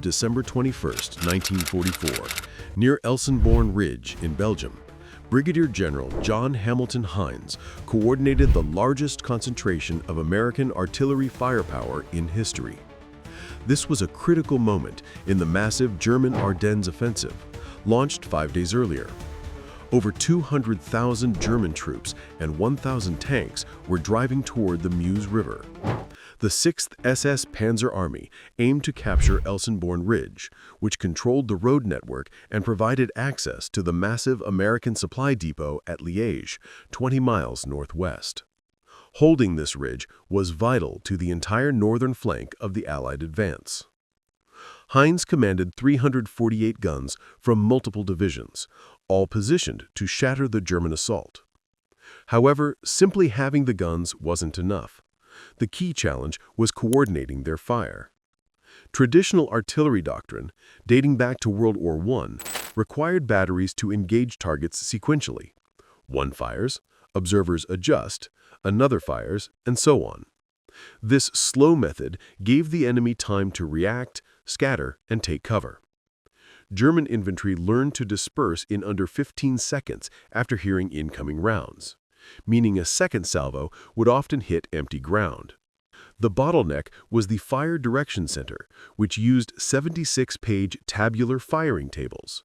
December 21, 1944, near Elsenborn Ridge in Belgium, Brigadier General John Hamilton Hines coordinated the largest concentration of American artillery firepower in history. This was a critical moment in the massive German Ardennes offensive, launched 5 days earlier. Over 200,000 German troops and 1,000 tanks were driving toward the Meuse River. The Sixth SS Panzer Army aimed to capture Elsenborn Ridge, which controlled the road network and provided access to the massive American supply depot at Liège, 20 miles northwest. Holding this ridge was vital to the entire northern flank of the Allied advance. Hines commanded 348 guns from multiple divisions, all positioned to shatter the German assault. However, simply having the guns wasn't enough. The key challenge was coordinating their fire. Traditional artillery doctrine, dating back to World War I, required batteries to engage targets sequentially. One fires, observers adjust, another fires, and so on. This slow method gave the enemy time to react, scatter, and take cover. German infantry learned to disperse in under 15 seconds after hearing incoming rounds, meaning a second salvo would often hit empty ground. The bottleneck was the Fire Direction Center, which used 76-page tabular firing tables,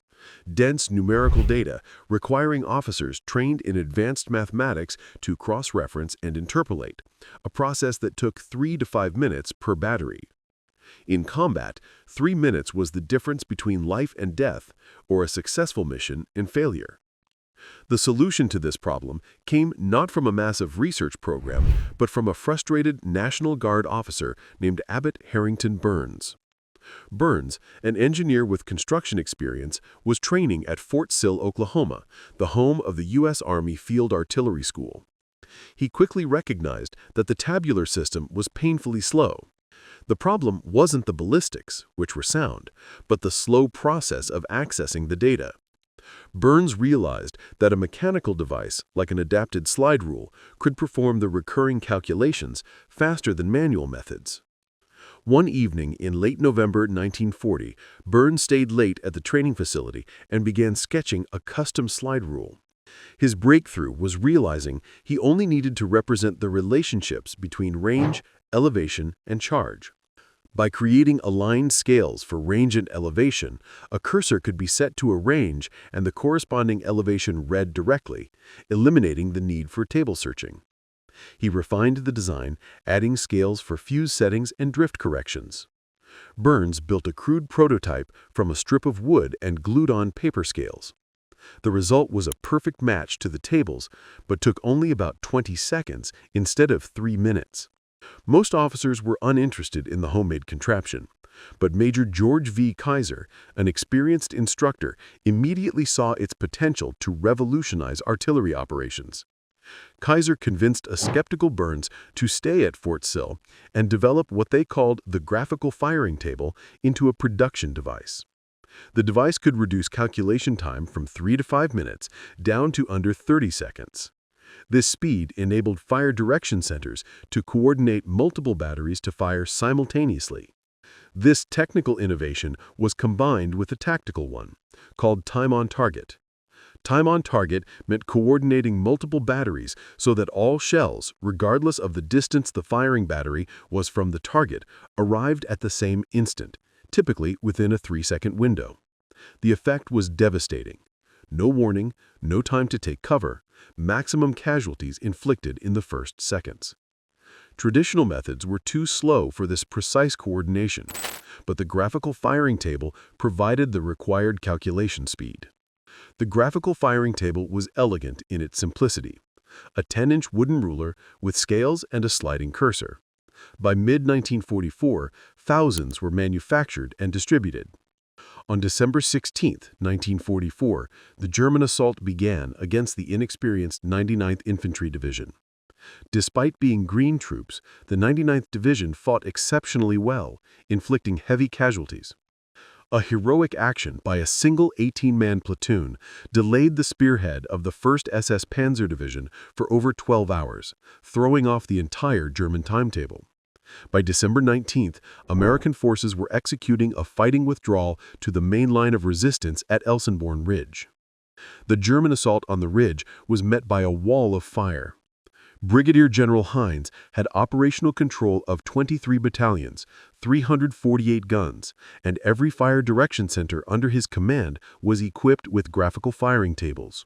dense numerical data requiring officers trained in advanced mathematics to cross-reference and interpolate, a process that took 3 to 5 minutes per battery. In combat, 3 minutes was the difference between life and death, or a successful mission and failure. The solution to this problem came not from a massive research program, but from a frustrated National Guard officer named Abbott Harrington Burns. Burns, an engineer with construction experience, was training at Fort Sill, Oklahoma, the home of the U.S. Army Field Artillery School. He quickly recognized that the tabular system was painfully slow. The problem wasn't the ballistics, which were sound, but the slow process of accessing the data. Burns realized that a mechanical device, like an adapted slide rule, could perform the recurring calculations faster than manual methods. One evening in late November 1940, Burns stayed late at the training facility and began sketching a custom slide rule. His breakthrough was realizing he only needed to represent the relationships between range, elevation, and charge. By creating aligned scales for range and elevation, a cursor could be set to a range and the corresponding elevation read directly, eliminating the need for table searching. He refined the design, adding scales for fuse settings and drift corrections. Burns built a crude prototype from a strip of wood and glued-on paper scales. The result was a perfect match to the tables, but took only about 20 seconds instead of 3 minutes. Most officers were uninterested in the homemade contraption, but Major George V. Kaiser, an experienced instructor, immediately saw its potential to revolutionize artillery operations. Kaiser convinced a skeptical Burns to stay at Fort Sill and develop what they called the Graphical Firing Table into a production device. The device could reduce calculation time from 3 to 5 minutes down to under 30 seconds. This speed enabled fire direction centers to coordinate multiple batteries to fire simultaneously. This technical innovation was combined with a tactical one, called time on target. Time on target meant coordinating multiple batteries so that all shells, regardless of the distance the firing battery was from the target, arrived at the same instant, typically within a 3-second window. The effect was devastating. No warning, no time to take cover, maximum casualties inflicted in the first seconds. Traditional methods were too slow for this precise coordination, but the graphical firing table provided the required calculation speed. The graphical firing table was elegant in its simplicity, a 10-inch wooden ruler with scales and a sliding cursor. By mid-1944, thousands were manufactured and distributed. On December 16, 1944, the German assault began against the inexperienced 99th Infantry Division. Despite being green troops, the 99th Division fought exceptionally well, inflicting heavy casualties. A heroic action by a single 18-man platoon delayed the spearhead of the 1st SS Panzer Division for over 12 hours, throwing off the entire German timetable. By December 19th, American forces were executing a fighting withdrawal to the main line of resistance at Elsenborn Ridge. The German assault on the ridge was met by a wall of fire. Brigadier General Hines had operational control of 23 battalions, 348 guns, and every fire direction center under his command was equipped with graphical firing tables.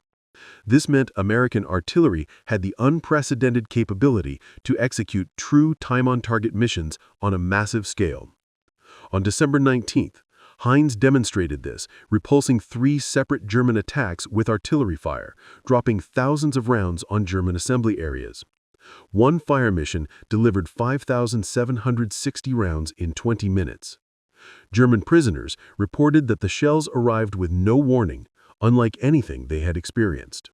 This meant American artillery had the unprecedented capability to execute true time-on-target missions on a massive scale. On December 19th, Hines demonstrated this, repulsing 3 separate German attacks with artillery fire, dropping thousands of rounds on German assembly areas. One fire mission delivered 5,760 rounds in 20 minutes. German prisoners reported that the shells arrived with no warning, unlike anything they had experienced.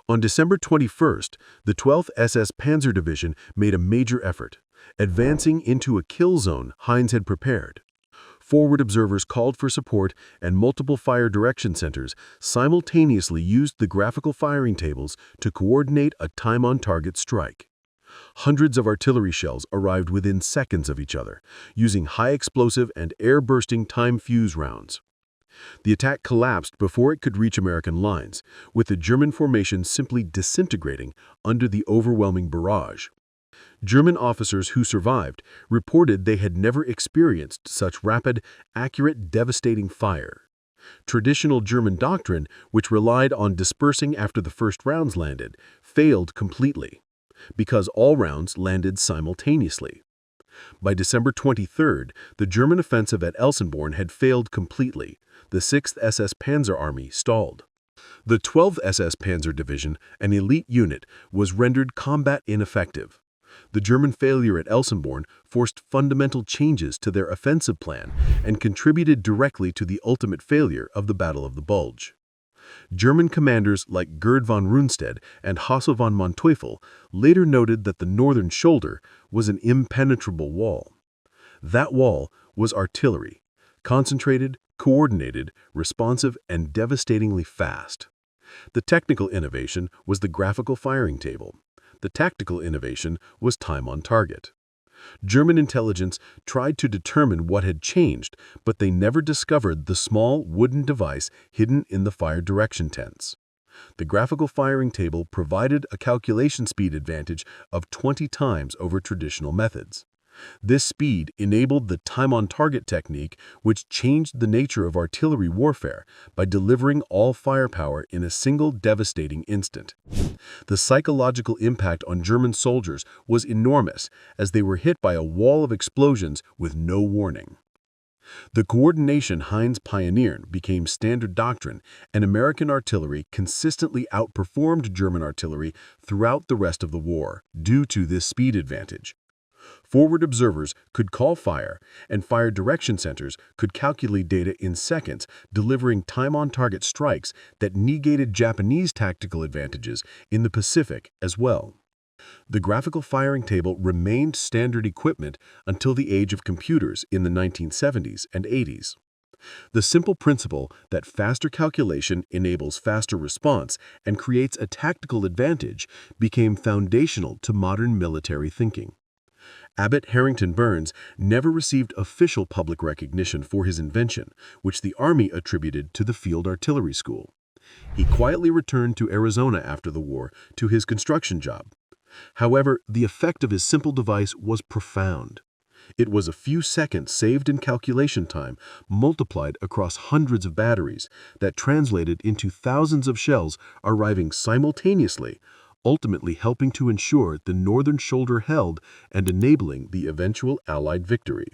On December 21st, the 12th SS Panzer Division made a major effort, advancing into a kill zone Hines had prepared. Forward observers called for support, and multiple fire direction centers simultaneously used the graphical firing tables to coordinate a time-on-target strike. Hundreds of artillery shells arrived within seconds of each other, using high-explosive and air-bursting time-fuse rounds. The attack collapsed before it could reach American lines, with the German formation simply disintegrating under the overwhelming barrage. German officers who survived reported they had never experienced such rapid, accurate, devastating fire. Traditional German doctrine, which relied on dispersing after the first rounds landed, failed completely, because all rounds landed simultaneously. By December 23rd, the German offensive at Elsenborn had failed completely. The 6th SS Panzer Army stalled. The 12th SS Panzer Division, an elite unit, was rendered combat ineffective. The German failure at Elsenborn forced fundamental changes to their offensive plan and contributed directly to the ultimate failure of the Battle of the Bulge. German commanders like Gerd von Rundstedt and Hasse von Manteuffel later noted that the northern shoulder was an impenetrable wall. That wall was artillery, concentrated, coordinated, responsive, and devastatingly fast. The technical innovation was the graphical firing table. The tactical innovation was time on target. German intelligence tried to determine what had changed, but they never discovered the small wooden device hidden in the fire direction tents. The graphical firing table provided a calculation speed advantage of 20 times over traditional methods. This speed enabled the time-on-target technique, which changed the nature of artillery warfare by delivering all firepower in a single devastating instant. The psychological impact on German soldiers was enormous, as they were hit by a wall of explosions with no warning. The coordination Hines pioneered became standard doctrine, and American artillery consistently outperformed German artillery throughout the rest of the war due to this speed advantage. Forward observers could call fire, and fire direction centers could calculate data in seconds, delivering time-on-target strikes that negated Japanese tactical advantages in the Pacific as well. The graphical firing table remained standard equipment until the age of computers in the 1970s and 80s. The simple principle that faster calculation enables faster response and creates a tactical advantage became foundational to modern military thinking. Abbott Harrington Burns never received official public recognition for his invention, which the Army attributed to the Field Artillery School. He quietly returned to Arizona after the war to his construction job. However, the effect of his simple device was profound. It was a few seconds saved in calculation time, multiplied across hundreds of batteries, that translated into thousands of shells arriving simultaneously, ultimately helping to ensure the northern shoulder held and enabling the eventual Allied victory.